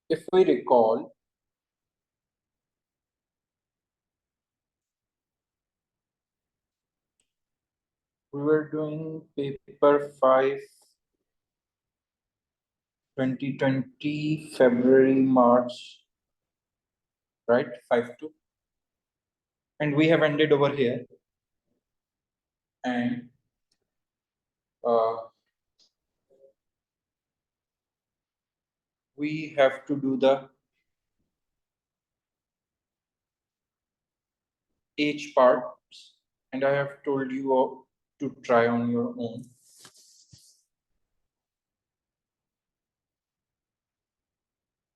if we recall, we were doing paper 5, 2020, February, March, right? 5-2. And we have ended over here. And we have to do the H parts, and I have told you all to try on your own.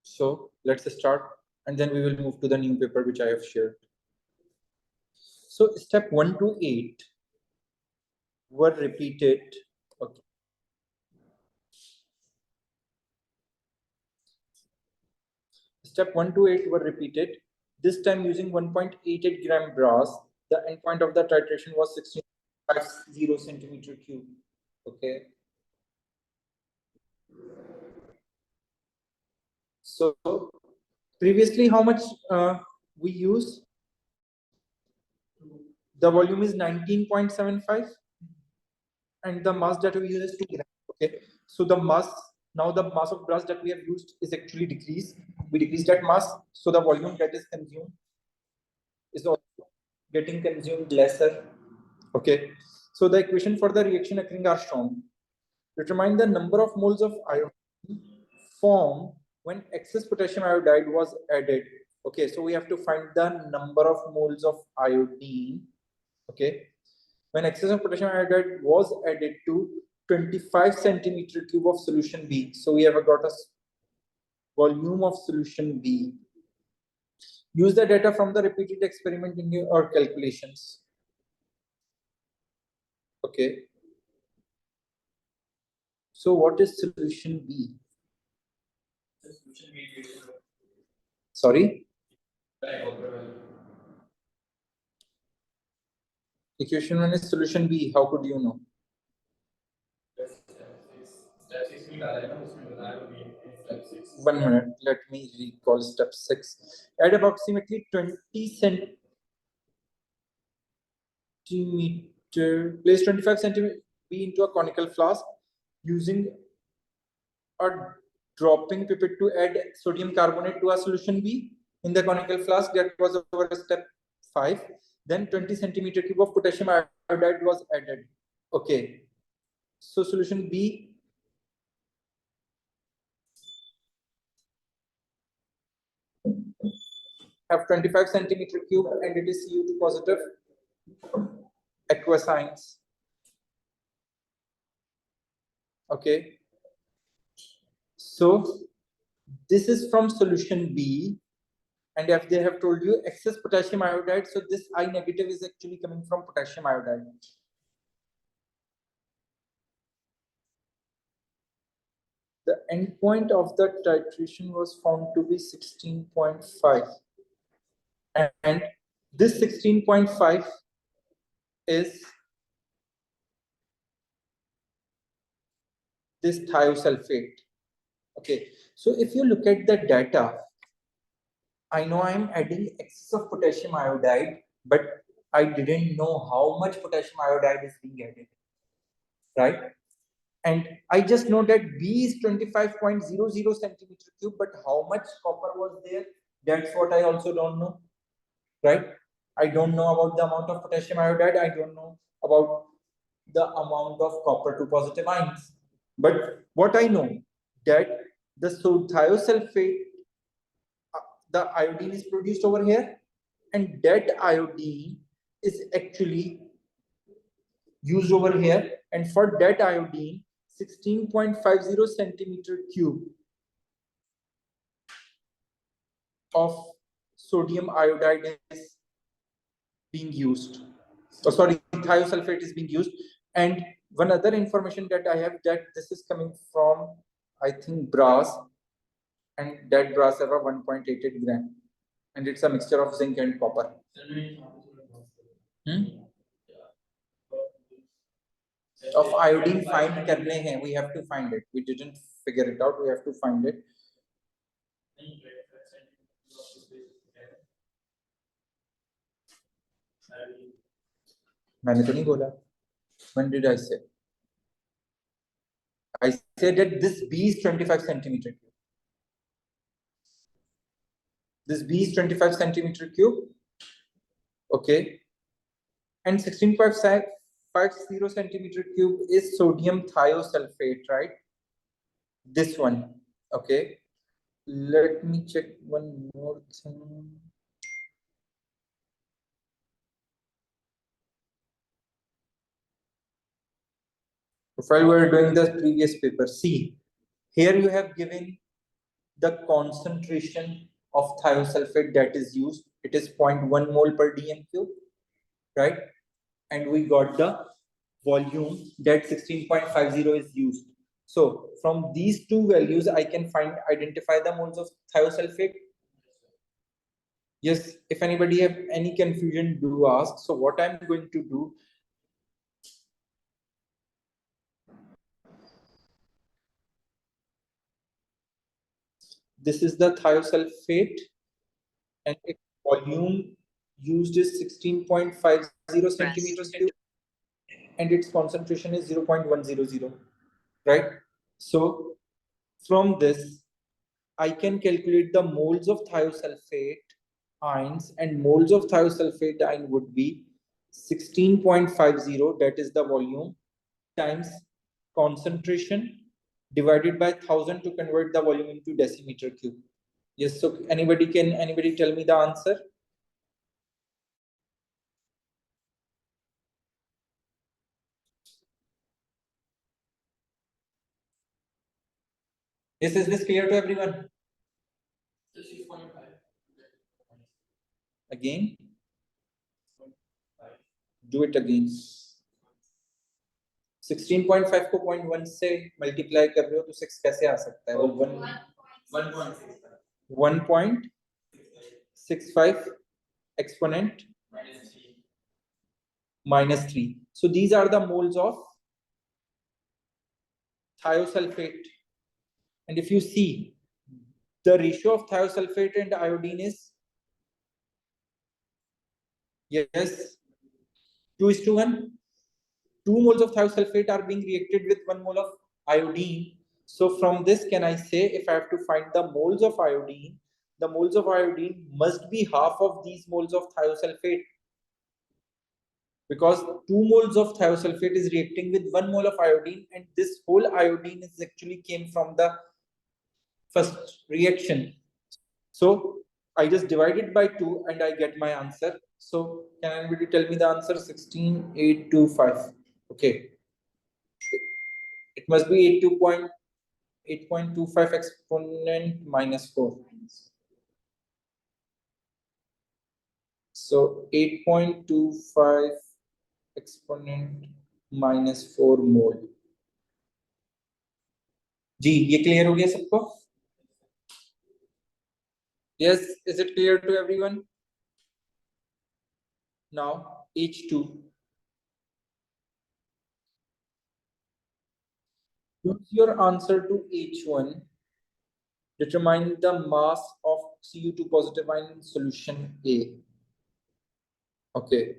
So let's start, and then we will move to the new paper which I have shared. So step 1 to 8 were repeated. Okay. Step 1 to 8 were repeated, this time using 1.88 gram brass. The endpoint of the titration was 16.50 centimeter cube. Okay. So previously, how much we use? The volume is 19.75, and the mass that we use is 2 grams. Okay. So the mass, now the mass of brass that we have used is actually decreased. We decrease that mass, so the volume that is consumed is also getting consumed lesser. Okay. So the equation for the reaction occurring are shown. Determine the number of moles of iodine formed when excess potassium iodide was added. Okay, so we have to find the number of moles of iodine. Okay, when excess of potassium iodide was added to 25 centimeter cube of solution B. So we have got a volume of solution B. Use the data from the repeated experiment in your calculations. Okay. So what is solution B? Sorry? Equation 1 is solution B. How could you know? One minute. Let me recall step 6. Add approximately 20 centimeter. Place 25 centimeter B into a conical flask using a dropping pipette to add sodium carbonate to a solution B in the conical flask. That was our step 5. Then 20 centimeter cube of potassium iodide was added. Okay. So solution B have 25 centimeter cube and it is Cu2 positive aqueous ions. Okay. So this is from solution B, and if they have told you excess potassium iodide, so this I negative is actually coming from potassium iodide. The endpoint of the titration was found to be 16.5, and this 16.5 is this thiosulfate. Okay, so if you look at the data, I know I'm adding excess of potassium iodide, but I didn't know how much potassium iodide is being added, right? And I just know that B is 25.00 centimeter cube, but how much copper was there? That's what I also don't know, right? I don't know about the amount of potassium iodide. I don't know about the amount of copper 2 positive ions. But what I know that the thiosulfate, the iodine is produced over here, and that iodine is actually used over here, and for that iodine 16.50 centimeter cube of sodium iodide is being used. Oh, sorry, thiosulfate is being used. And one other information that I have, that this is coming from, I think, brass, and that brass have a 1.88 gram, and it's a mixture of zinc and copper. of iodine find करने हैं. We have to find it. We didn't figure it out. We have to find it. मैंने तो नहीं बोला. When did I say? I said that this B is 25 centimeter cube. This B is 25 centimeter cube. Okay. And 16.50 centimeter cube is sodium thiosulfate, right? This one. Okay. Let me check one more thing. While we are doing the previous paper, see, here you have given the concentration of thiosulfate that is used. It is 0.1 mole per dm cube, right? And we got the volume that 16.50 is used. So from these two values, I can identify the moles of thiosulfate. Yes, if anybody have any confusion, do ask. So what I'm going to do, this is the thiosulfate and its volume used is 16.50 centimeters cube and its concentration is 0.100, right? So from this, I can calculate the moles of thiosulfate ions, and moles of thiosulfate ion would be 16.50, that is the volume, times concentration divided by 1000 to convert the volume into decimeter cube. Yes, so anybody tell me the answer? Yes, is this clear to everyone? Again? Do it again. 16.5 को 0.1 से multiply कर रहे हो तो 6 कैसे आ सकता है? वो 1.65 exponent minus 3. So these are the moles of thiosulfate. And if you see, the ratio of thiosulfate and iodine is, yes, 2:1. 2 moles of thiosulfate are being reacted with 1 mole of iodine. So from this, can I say, if I have to find the moles of iodine must be half of these moles of thiosulfate, because 2 moles of thiosulfate is reacting with 1 mole of iodine, and this whole iodine is actually came from the first reaction. So I just divide it by 2 and I get my answer. So can anybody tell me the answer? 16,825. Okay. It must be 8.25 exponent minus 4. So 8.25 exponent minus 4 mole. जी ये clear हो गया सबको? Yes, is it clear to everyone? Now H2. Use your answer to H1. Determine the mass of Cu2 positive ion in solution A. Okay.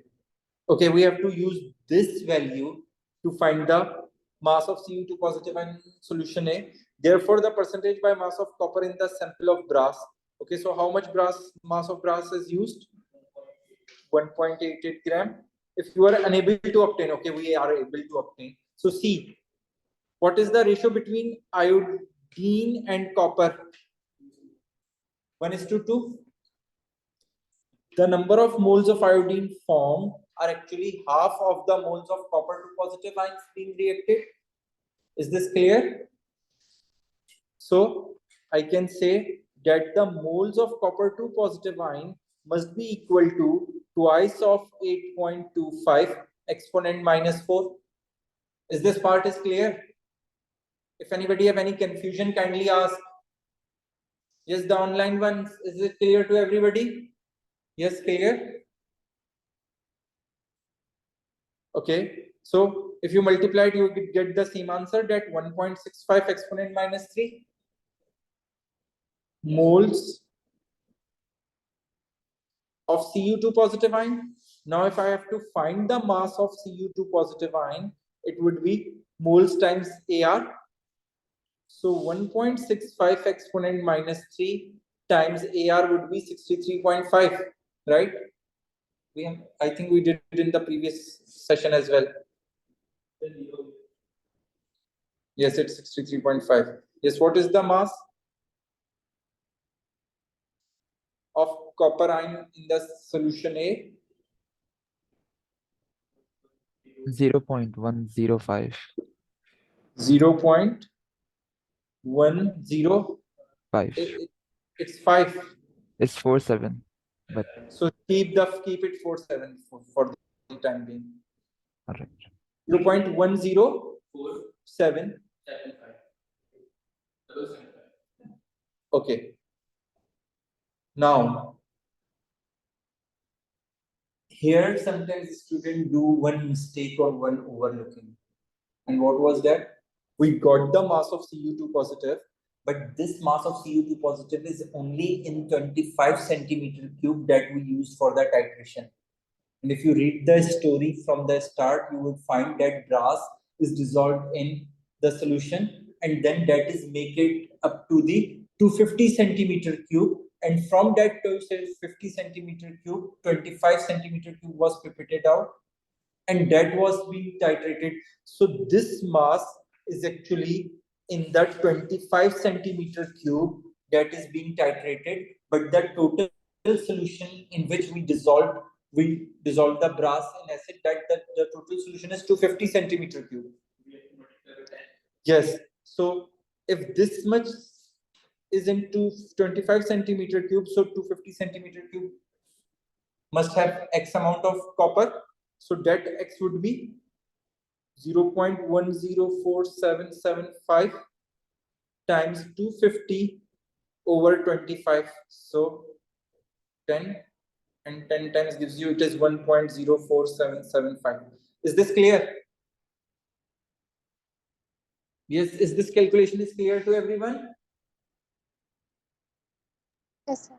Okay, we have to use this value to find the mass of Cu2 positive ion in solution A. Therefore, the percentage by mass of copper in the sample of brass. Okay, so how much mass of brass is used? 1.88 gram. If you are unable to obtain, okay, we are able to obtain. So see, what is the ratio between iodine and copper? 1:2. The number of moles of iodine formed are actually half of the moles of copper to positive ions being reacted. Is this clear? So I can say that the moles of copper to positive ion must be equal to twice of 8.25 exponent minus 4. Is this part is clear? If anybody have any confusion, kindly ask. Yes, the online one, is it clear to everybody? Yes, clear? Okay, so If you multiply it, you get the same answer, that 1.65 exponent minus 3 moles of Cu2 positive ion. Now, if I have to find the mass of Cu2 positive ion, it would be moles times Ar. So 1.65 exponent minus 3 times Ar would be 63.5, right? I think we did it in the previous session as well. Yes, it's 63.5. Yes, what is the mass of copper ion in the solution A? 0.105. 0.105. It's 5. It's 47. But So keep it 47 for the time being. all right. 0.1047. Okay. Now, here sometimes students do one mistake or one overlooking. And what was that? We got the mass of Cu2 positive, but this mass of Cu2 positive is only in 25 centimeter cube that we use for the titration. And if you read the story from the start, you will find that brass is dissolved in the solution, and then that is make it up to the 250 centimeter cube. And from that 250 centimeter cube, 25 centimeter cube was pipetted out, and that was being titrated. So this mass is actually in the 25 centimeter cube that is being titrated, but the total solution in which we dissolve the brass in acid, that the total solution is 250 centimeter cube. Yes. So if this much is into 25 centimeter cube, so 250 centimeter cube must have X amount of copper. So that X would be 0.104775 times 250 over 25. So 10, and 10 times gives you, it is 1.04775. Is this clear? Yes, is this calculation is clear to everyone? Yes, sir.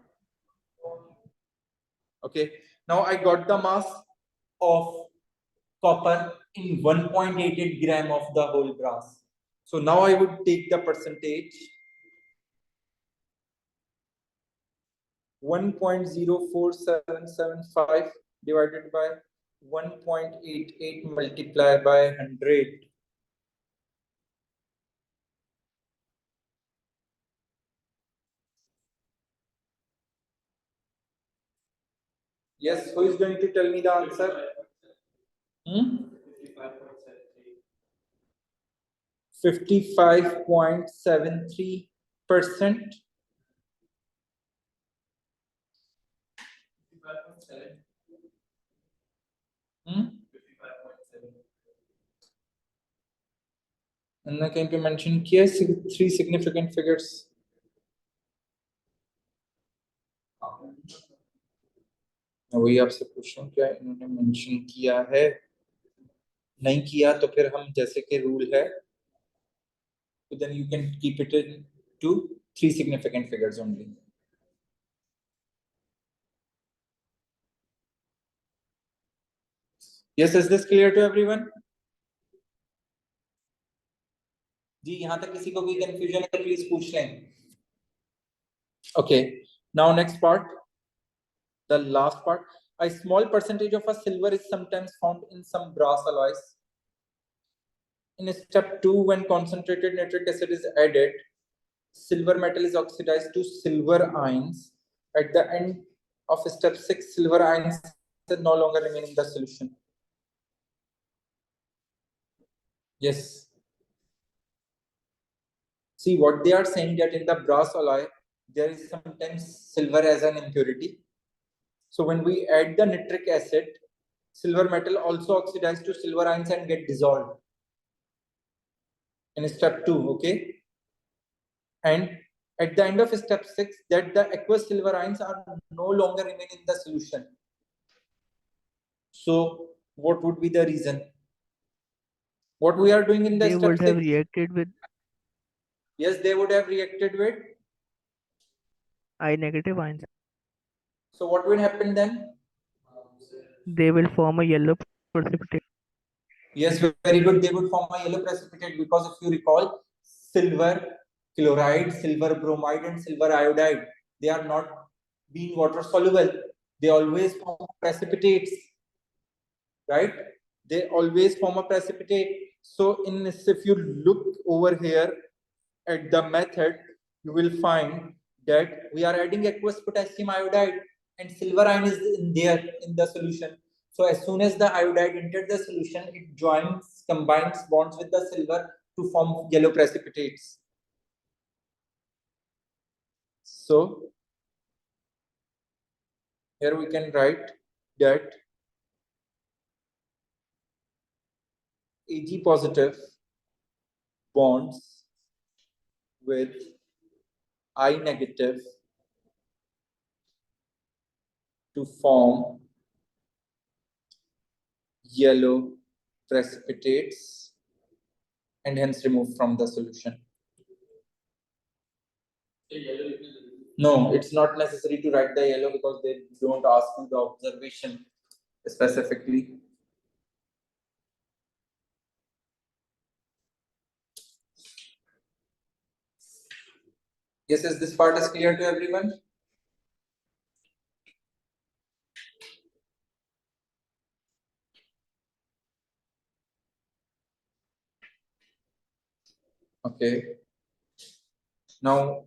Okay, now I got the mass of copper in 1.88 gram of the whole brass. So now I would take the percentage 1.04775 divided by 1.88 multiplied by 100. Yes, who is going to tell me the answer? 55.73%. And मैं कहीं पे mention किया 3 significant figures. वही आपसे पूछ रहा हूँ, क्या इन्होंने मेंशन किया है? नहीं किया तो फिर हम जैसे कि रूल है, तो then you can keep it in to 3 significant figures only. Yes, is this clear to everyone? जी, यहाँ तक किसी को कोई confusion है तो please पूछ लें. Okay, now next part, the last part. A small percentage of a silver is sometimes found in some brass alloys. In step 2, when concentrated nitric acid is added, silver metal is oxidized to silver ions. At the end of step 6, silver ions no longer remain in the solution. Yes. See, what they are saying, that in the brass alloy, there is sometimes silver as an impurity. So when we add the nitric acid, silver metal also oxidizes to silver ions and get dissolved in step 2, okay? And at the end of step 6, that the aqueous silver ions are no longer remain in the solution. So what would be the reason? What we are doing in the They step would have 6? reacted with Yes, they would have reacted with. I negative ions. So what will happen then? They will form a yellow precipitate. Yes, very good. They would form a yellow precipitate because if you recall, silver chloride, silver bromide, and silver iodide, they are not being water soluble. They always form precipitates, right? They always form a precipitate. So in this, if you look over here at the method, you will find that we are adding aqueous potassium iodide and silver ion is in there in the solution. So as soon as the iodide entered the solution, it joins, combines bonds with the silver to form yellow precipitates. So here we can write that Ag positive bonds with I negative to form yellow precipitates and hence removed from the solution. No, it's not necessary to write the yellow because they don't ask you the observation specifically. Yes, is this part is clear to everyone? Okay. Now,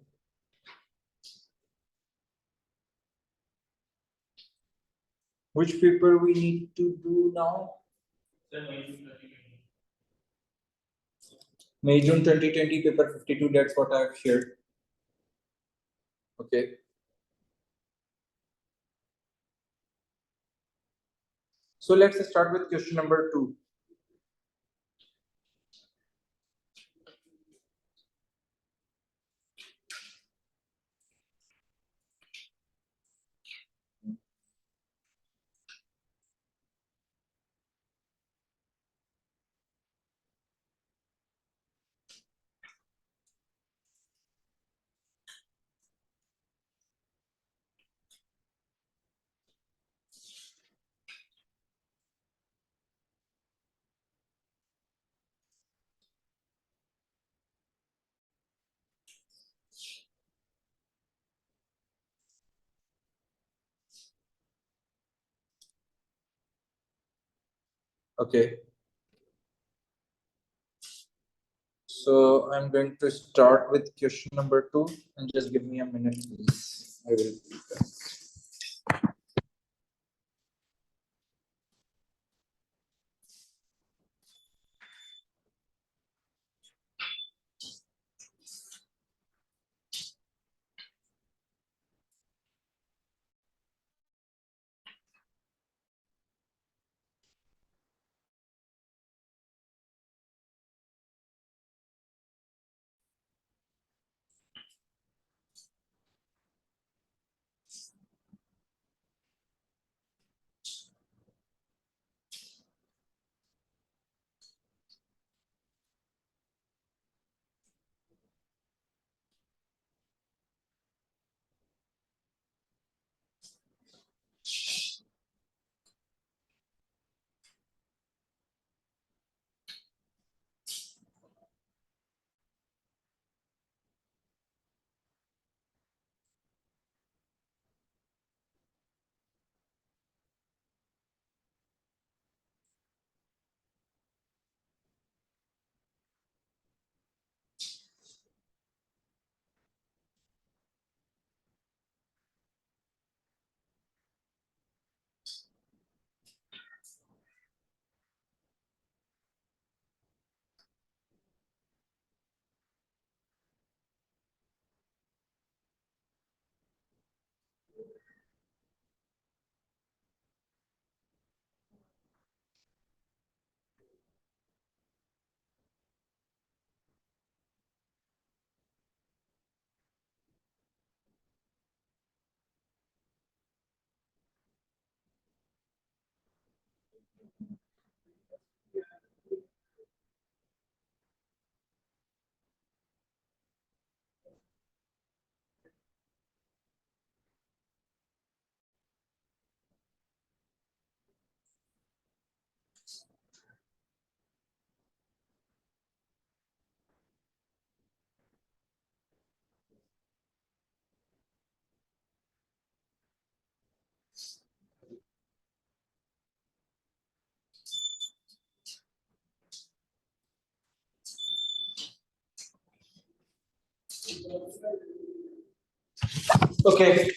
which paper we need to do now? May June 2020 paper 52. That's what I have shared. Okay. So let's start with question number 2. Okay. So I'm going to start with question number 2 and just give me a minute, please. I will be back. Okay.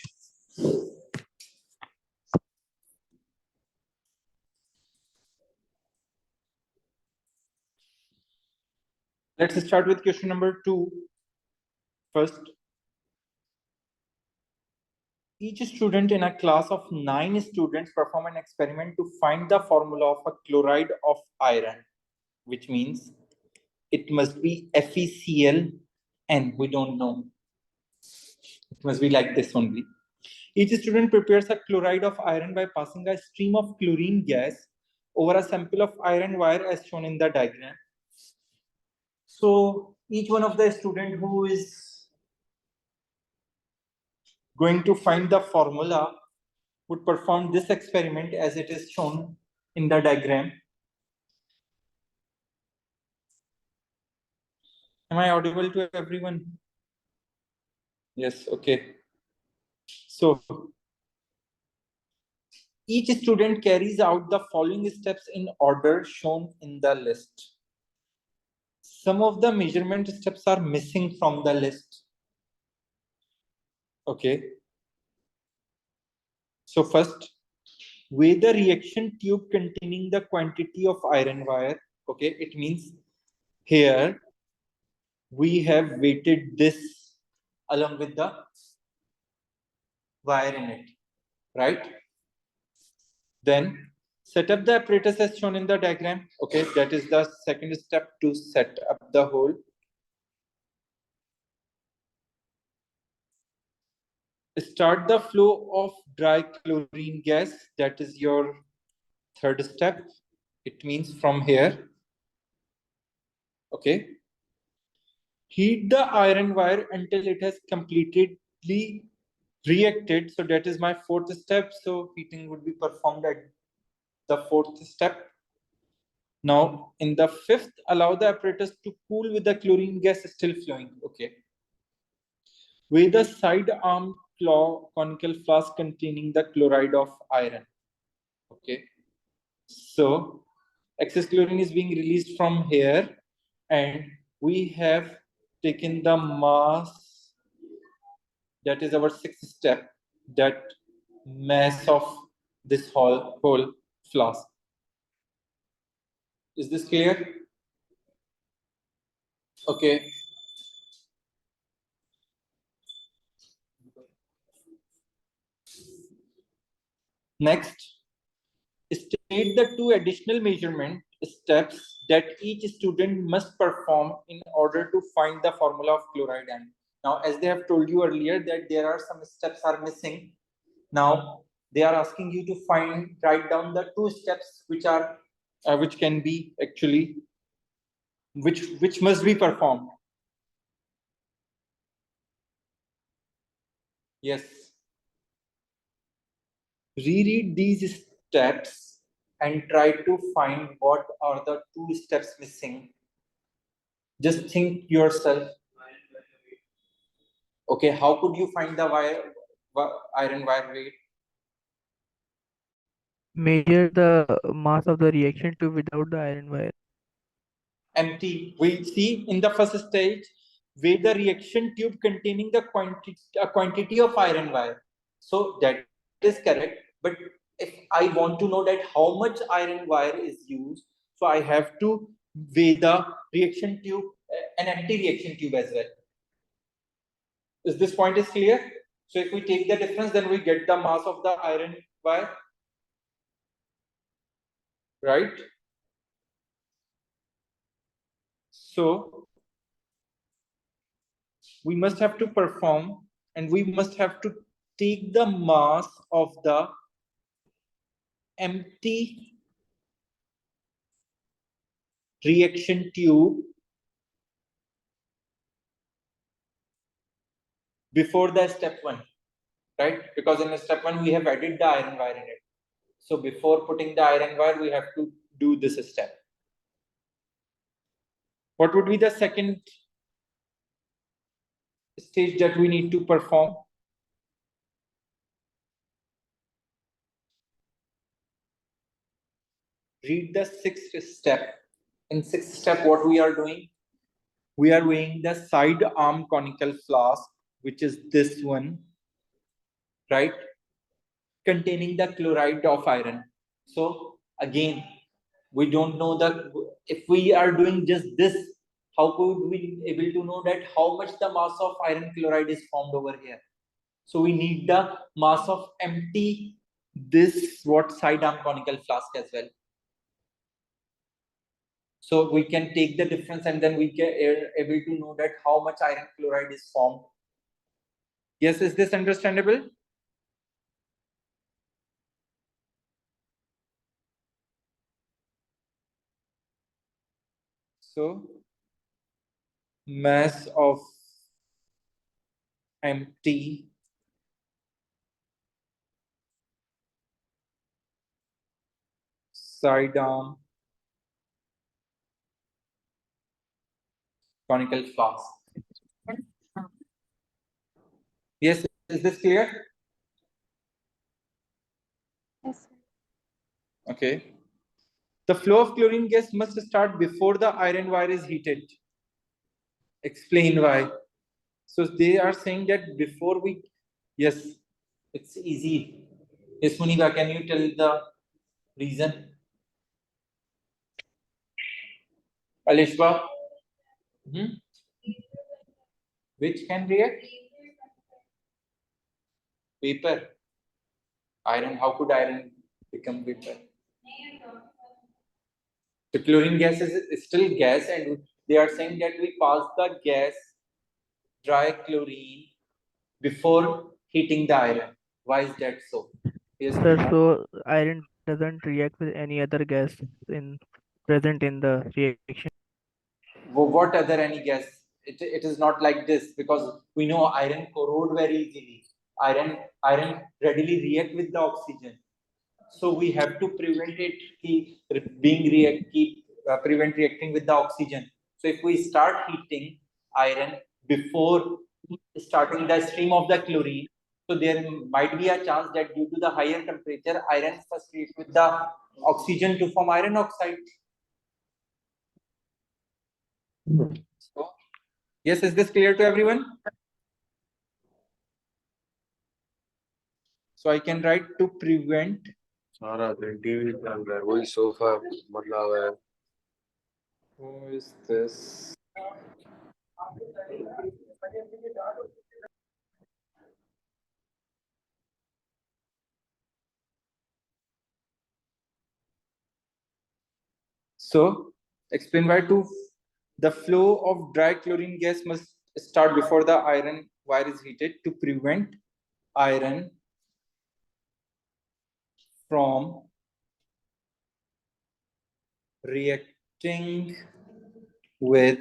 Let's start with question number 2 first. Each student in a class of 9 students perform an experiment to find the formula of a chloride of iron, which means it must be FeCl, and we don't know. It must be like this only. Each student prepares a chloride of iron by passing a stream of chlorine gas over a sample of iron wire as shown in the diagram. So each one of the student who is going to find the formula would perform this experiment as it is shown in the diagram. Am I audible to everyone? Yes, okay. So each student carries out the following steps in order shown in the list. Some of the measurement steps are missing from the list. Okay. So first, weigh the reaction tube containing the quantity of iron wire. Okay, it means here we have weighted this along with the wire in it, right? Then set up the apparatus as shown in the diagram. Okay, that is the second step to set up the hole. Start the flow of dry chlorine gas. That is your third step. It means from here. Okay. Heat the iron wire until it has completely reacted. So that is my fourth step. So heating would be performed at the fourth step. Now, in the fifth, allow the apparatus to cool with the chlorine gas still flowing. Okay. With the side arm claw conical flask containing the chloride of iron. Okay. So excess chlorine is being released from here, and we have taken the mass. That is our sixth step. That mass of this whole flask. Is this clear? Okay. Next, state the 2 additional measurement steps that each student must perform in order to find the formula of chloride ion. Now, as they have told you earlier that there are some steps are missing. Now, they are asking you to write down the 2 steps which are which can be actually which must be performed. Yes. Reread these steps and try to find what are the 2 steps missing. Just think yourself. Okay, how could you find the iron wire weight? Measure the mass of the reaction tube without the iron wire. Empty. We see in the first stage, weigh the reaction tube containing the quantity of iron wire. So that is correct. But if I want to know that how much iron wire is used, so I have to weigh the reaction tube, an empty reaction tube as well. Is this point is clear? So if we take the difference, then we get the mass of the iron wire, right? So we must have to perform, and we must have to take the mass of the empty reaction tube before the step 1, right? Because in step 1 we have added the iron wire in it. So before putting the iron wire, we have to do this step. What would be the second stage that we need to perform? Read the sixth step. In sixth step, what we are doing? We are weighing the side arm conical flask, which is this one. right? Containing the chloride of iron. So again, we don't know the, if we are doing just this, how could we able to know that how much the mass of iron chloride is formed over here? So we need the mass of empty this what side arm conical flask as well. So we can take the difference and then we can able to know that how much iron chloride is formed. Yes, is this understandable? So mass of empty side arm conical flask. Yes, is this clear? Yes, sir. Okay. The flow of chlorine gas must start before the iron wire is heated. Explain why. So they are saying that before we, yes, it's easy. Yes, Muniba, can you tell the reason? Alishba? Which can react? Paper. Iron. How could iron become paper? The chlorine gas is still gas, and they are saying that we pass the gas, dry chlorine, before heating the iron. Why is that so? Yes, Sir, Muniba. so iron doesn't react with any other gas in present in the reaction. What other any gas? It is not like this, because we know iron corrode very easily. Iron readily react with the oxygen. So we have to prevent it keep prevent reacting with the oxygen. So if we start heating iron before starting the stream of the chlorine, so there might be a chance that due to the higher temperature, iron first react with the oxygen to form iron oxide. So, yes, is this clear to everyone? So I can write to prevent. सारा दिन TV चल रहा है वही sofa मतलब है Who is this? So explain why to the flow of dry chlorine gas must start before the iron wire is heated to prevent iron from reacting with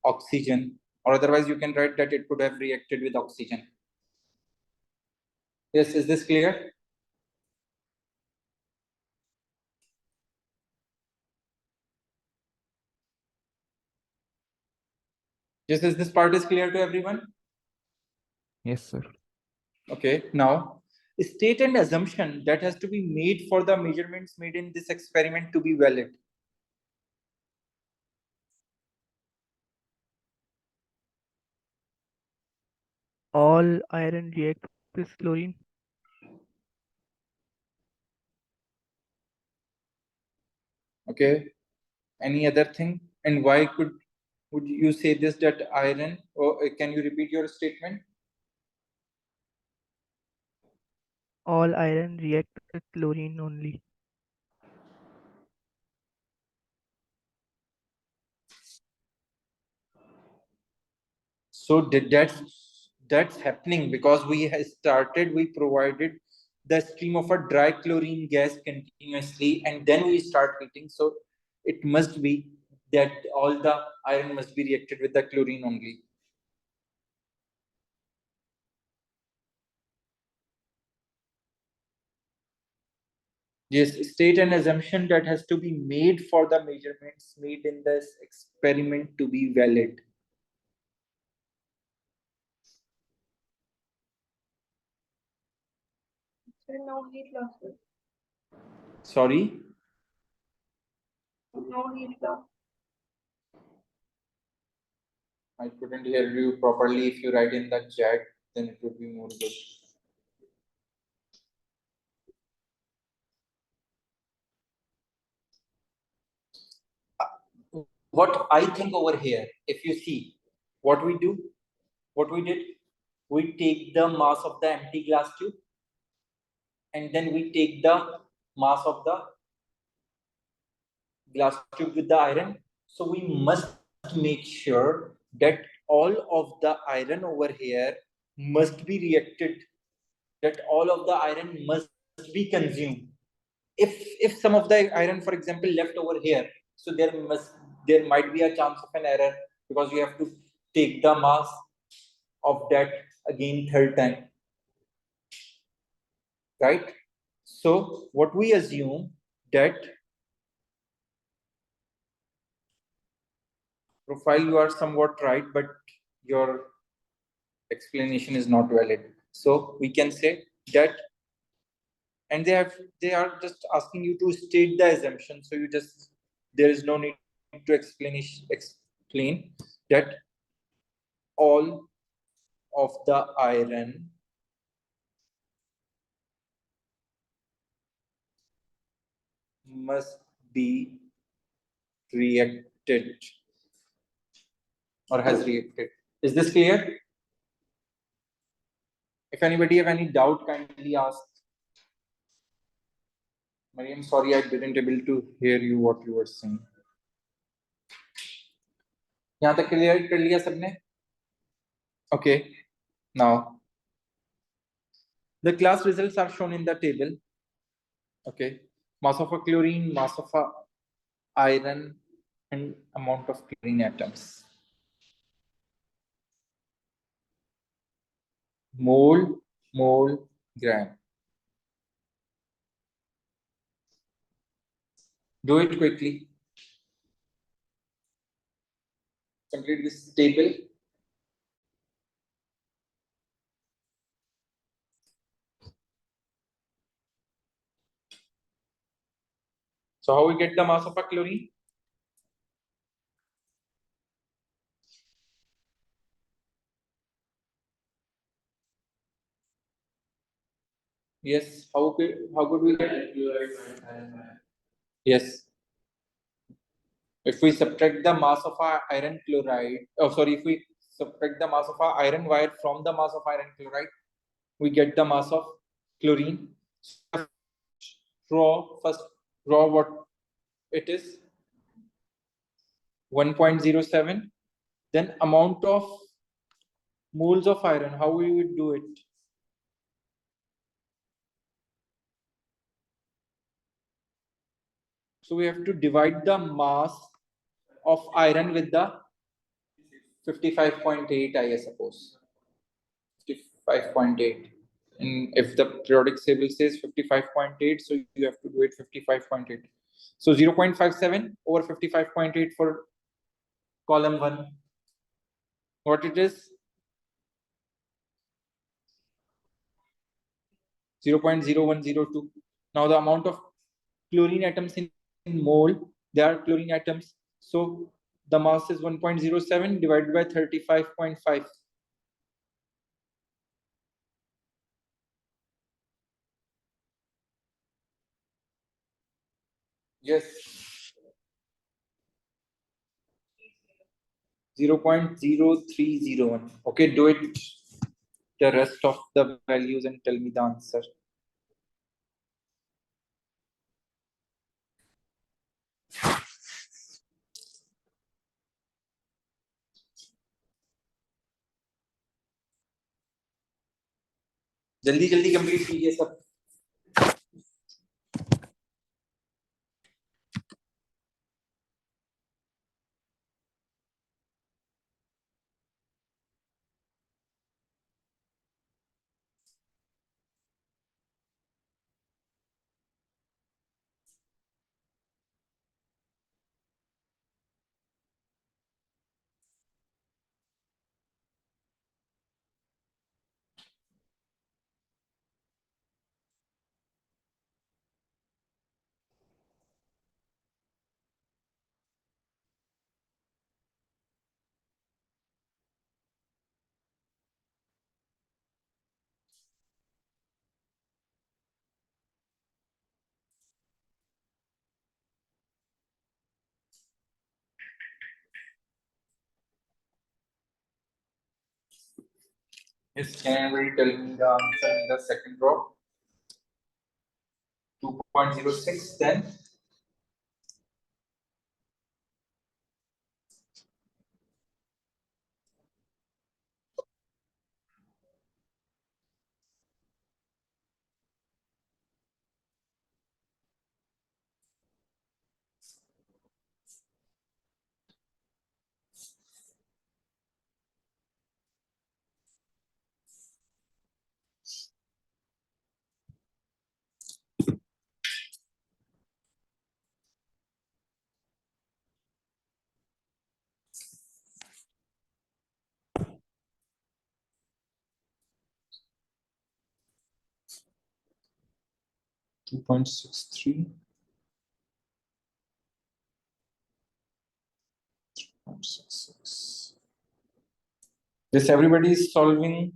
oxygen, or otherwise you can write that it could have reacted with oxygen. Yes, is this clear? Yes, is this part is clear to everyone? Yes, sir. Okay, now state an assumption that has to be made for the measurements made in this experiment to be valid. All iron react with chlorine. Okay, any other thing? And why would you say this, that iron, or can you repeat your statement? All iron react with chlorine only. So that's happening because we provided the stream of a dry chlorine gas continuously, and then we start heating. So it must be that all the iron must be reacted with the chlorine only. Yes, state an assumption that has to be made for the measurements made in this experiment to be valid. Sir, no heat loss. Sorry? No heat loss. I couldn't hear you properly. If you write in the chat, then it would be more good. what I think over here, if you see what we do, what we did, we take the mass of the empty glass tube and then we take the mass of the glass tube with the iron. So we must make sure that all of the iron over here must be reacted, that all of the iron must be consumed. If some of the iron, for example, left over here, so there might be a chance of an error, because you have to take the mass of that again third time, right? So what we assume that profile, you are somewhat right, but your explanation is not valid. So we can say that, and they are just asking you to state the assumption. So you just, there is no need to explain that all of the iron must be reacted or has reacted. Is this clear? If anybody have any doubt, kindly ask. Mariam, sorry, I didn't able to hear you what you were saying. यहाँ तक clear कर लिया सबने? Okay. Now, the class results are shown in the table. Okay. Mass of a chlorine, mass of a iron, and amount of chlorine atoms. Mole, gram. Do it quickly. Complete this table. So how we get the mass of a chlorine? Yes. How could we get? Yes. If we subtract the mass of our iron chloride, if we subtract the mass of our iron wire from the mass of iron chloride, we get the mass of chlorine. First draw what it is, 1.07. Then amount of moles of iron, how we would do it? So we have to divide the mass of iron with the 55.8, I suppose. 55.8. And if the periodic table says 55.8, so you have to do it 55.8. So 0.57 over 55.8 for column 1. What it is? 0.0102. Now the amount of chlorine atoms in mole, they are chlorine atoms. So the mass is 1.07 divided by 35.5. Yes. 0.0301. Okay, do it the rest of the values and tell me the answer. जल्दी जल्दी complete कीजिए सब. Yes, can anybody tell me the answer in the second row? 2.06 then. Two point six three. 0.66. This everybody is solving.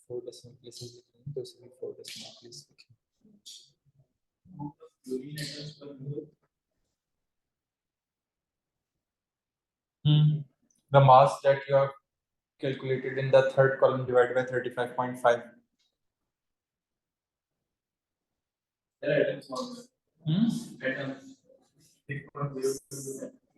Four decimal places लिखेंगे तो सभी four decimal places लिखेंगे. The mass that you have calculated in the third column divided by 35.5.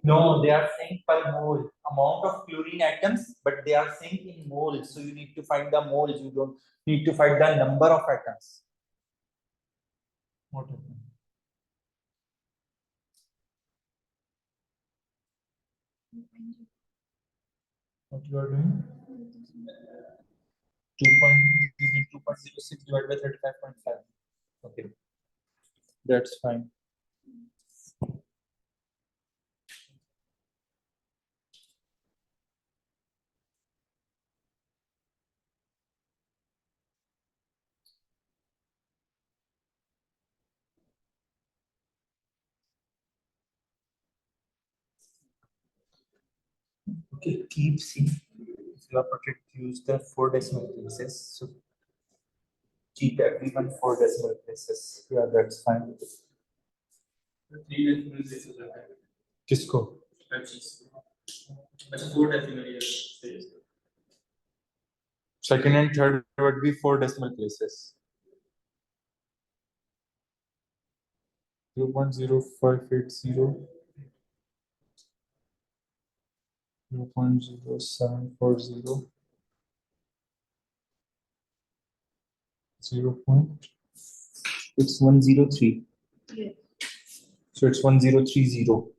No, they are saying per mole amount of chlorine atoms, but they are saying in moles. So you need to find the moles. You don't need to find the number of atoms. What happened? What you are doing? 2.06 divided by 35.5. Okay, that's fine. Okay, keep C. If you are protected, use the 4 decimal places. So keep everyone 4 decimal places. Yeah, that's fine. 3 decimal places are किसको? अच्छा 4 decimal places. Second and third would be 4 decimal places. 0.0580, 0.0740, it's 103. Yes. So it's 1030.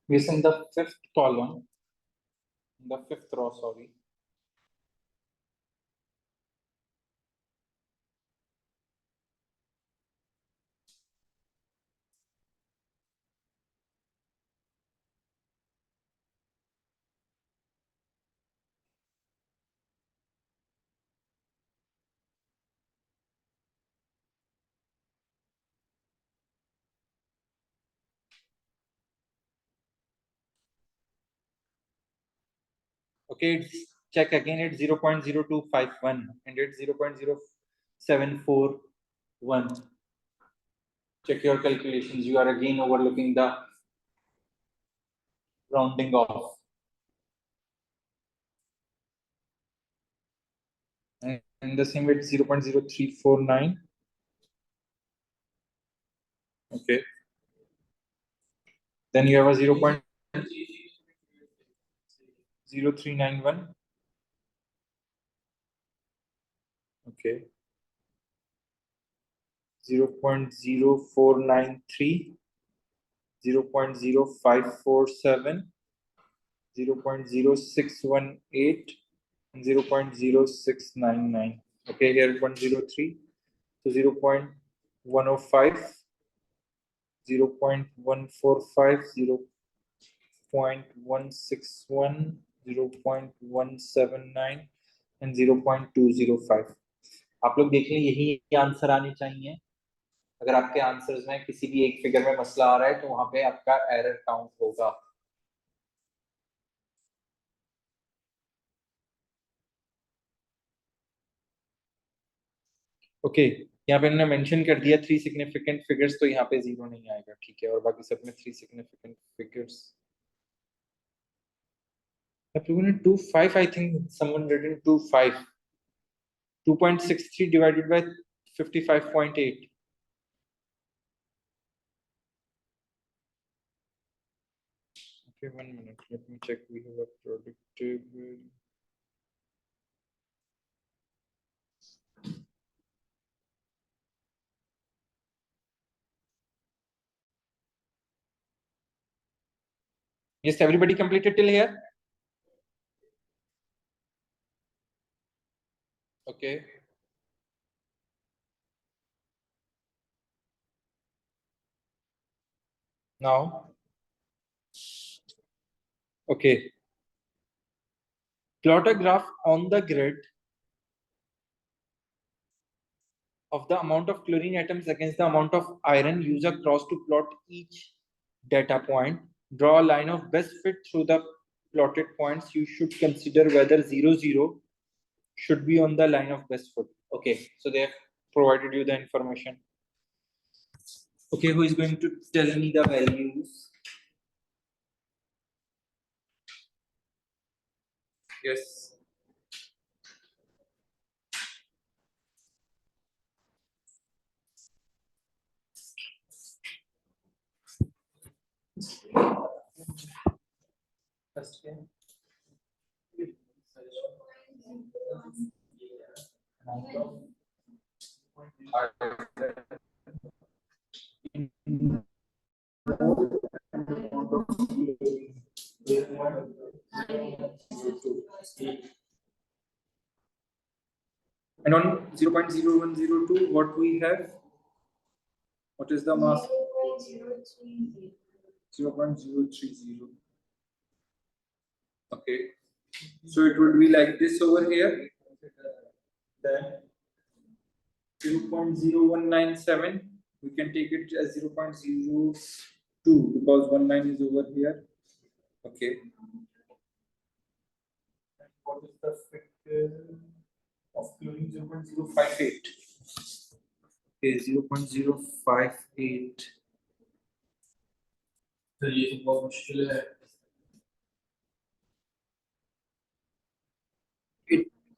Yes, in the fifth column, in the fifth row, sorry. Okay, it's check again. It's 0.0251 and it's 0.0741. Check your calculations. You are again overlooking the rounding off. And the same way, it's 0.0349. Okay. Then you have a 0.0391. Okay. 0.0493, 0.0547, 0.0618, and 0.0699. Okay, here 103, so 0.105, 0.145, 0.161, 0.179, and 0.205. आप लोग देख लें, यही answer आने चाहिए. अगर आपके answers में किसी भी एक फिगर में मसला आ रहा है तो वहां पे आपका एरर काउंट होगा. ओके, यहाँ पे इन्होंने मेंशन कर दिया 3 सिग्निफिकेंट फिगर्स, तो यहाँ पे 0 नहीं आएगा. ठीक है, और बाकी सब में 3 significant figures. Everyone 25, I think someone written 25. 2.63 divided by 55.8. Okay, 1 minute. Let me check. We have a product table. Yes, everybody completed till here? Okay. Now. Okay. Plot a graph on the grid of the amount of chlorine atoms against the amount of iron. Use a cross to plot each data point. Draw a line of best fit through the plotted points. You should consider whether 0, 0 should be on the line of best fit. Okay, so they have provided you the information. Okay, who is going to tell me the values? Yes. First game. And on 0.0102, what we have? What is the mass? 0.030. Okay. So it would be like this over here. Then 0.0197. We can take it as 0.02 because 19 is over here. Okay. And what is the factor of chlorine? 0.058. Okay, 0.058. तो ये तो बहुत मुश्किल है.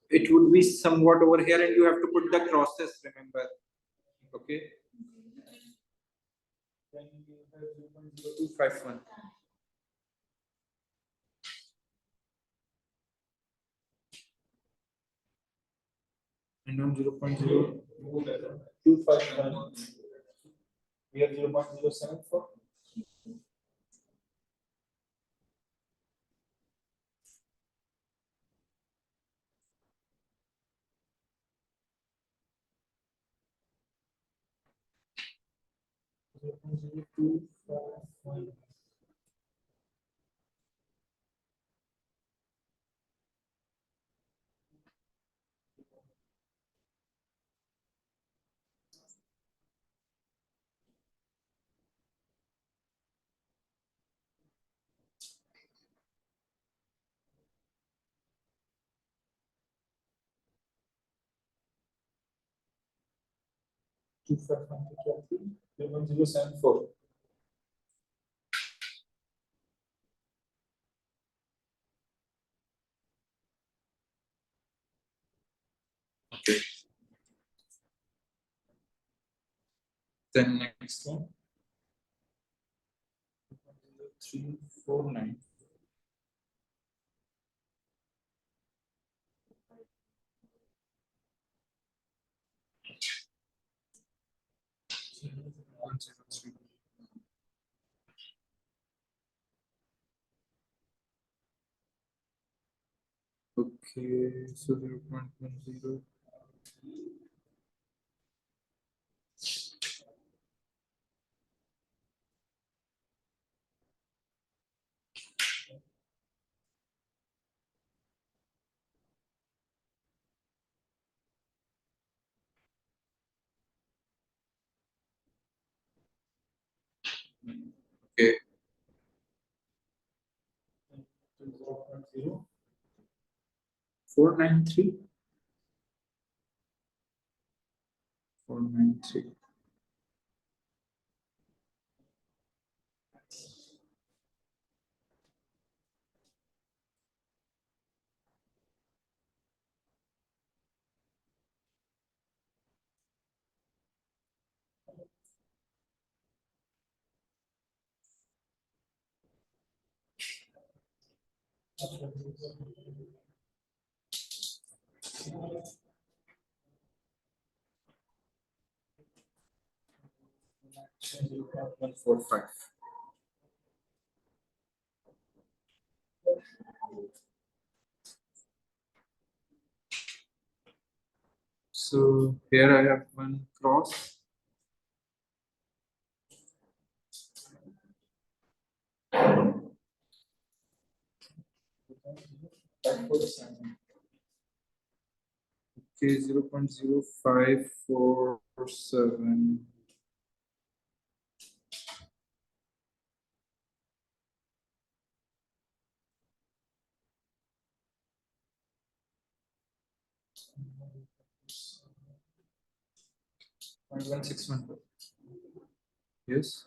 It would be somewhat over here, and you have to put the crosses. Remember, okay? Then you have 0.0251. And on 0.0251, we have 0.074. 0.0251. Two five one 0.074. Okay. Then next one. 349. One zero three. Okay, so 0.10. Okay. 0.0. 493. 493. Zero point 145. So here I have one cross. Okay, 0.0547. Point 161. Yes.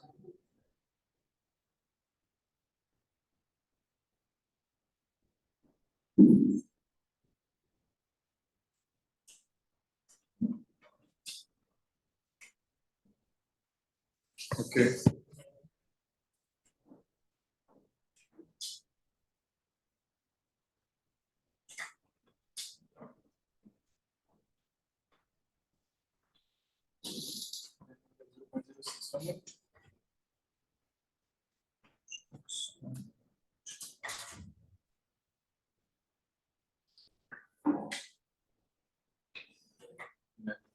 Okay.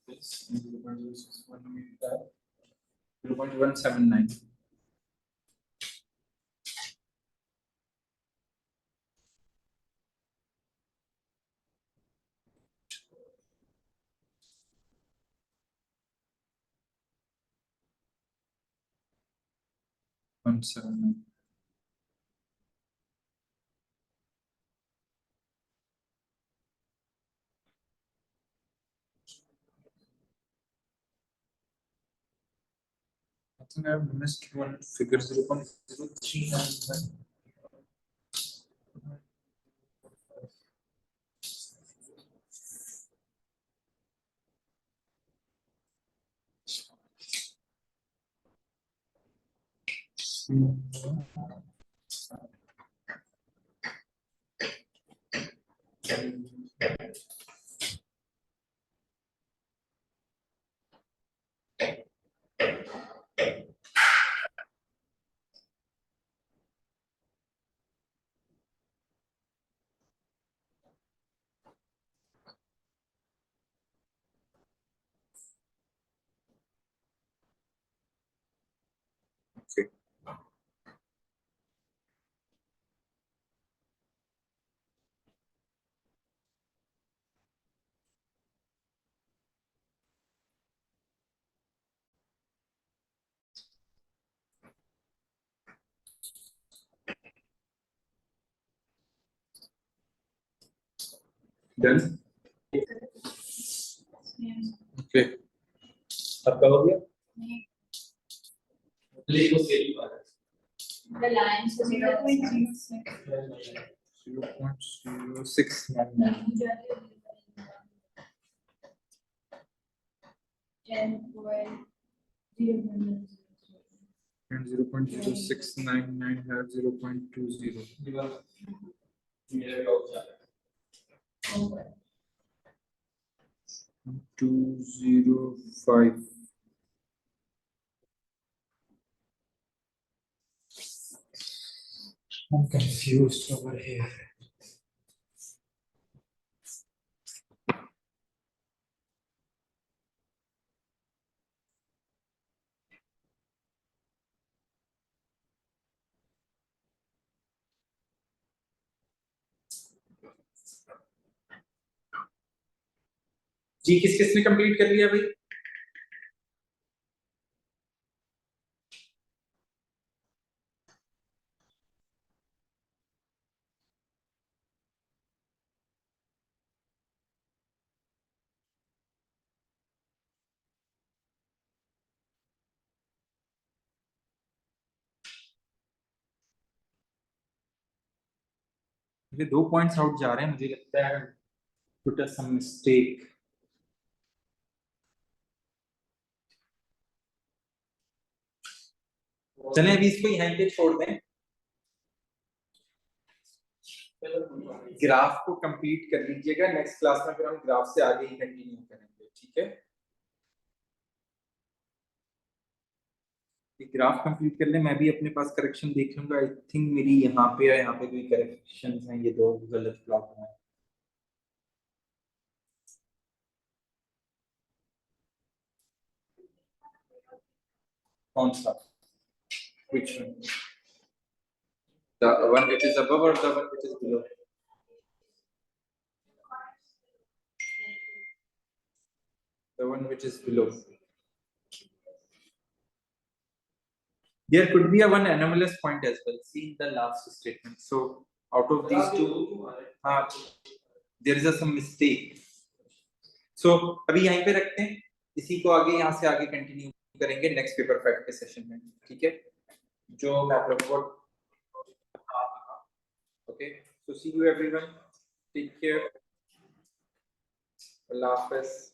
This 0.179. One seven nine. I think I've missed one figure 0.0399. Okay. Done. Okay. आपका हो गया? Lego sale वाला. The lines is 0.06. 0.0699. 10.0. And 0.0699 have 0.20. मेरे को जाना. 205. I'm confused over here. जी किस किसने complete कर लिया भाई? मुझे 2 पॉइंट्स आउट जा रहे हैं, मुझे लगता है put us some mistake. चलें अभी इसको यहीं पे छोड़ दें, ग्राफ को कंप्लीट कर लीजिएगा, नेक्स्ट क्लास में फिर हम ग्राफ से आगे ही कंटिन्यू करेंगे, ठीक है? ये ग्राफ कंप्लीट कर ले, मैं भी अपने पास करेक्शन देख लूंगा। आई थिंक मेरी यहाँ पे या यहाँ पे कोई करेक्शंस हैं, ये दो गलत प्लॉट हैं। कौन सा? Which one? The one which is above or the one which is below? The one which is below. There could be a one anomalous point as well. See in the last statement. So out of these two, there is some mistake. So अभी यहीं पे रखते हैं, इसी को आगे यहाँ से आगे कंटिन्यू करेंगे नेक्स्ट पेपर 5 के सेशन में, ठीक है? जो मैं आप लोगों को Okay, so see you everyone. Take care. Allah Hafiz.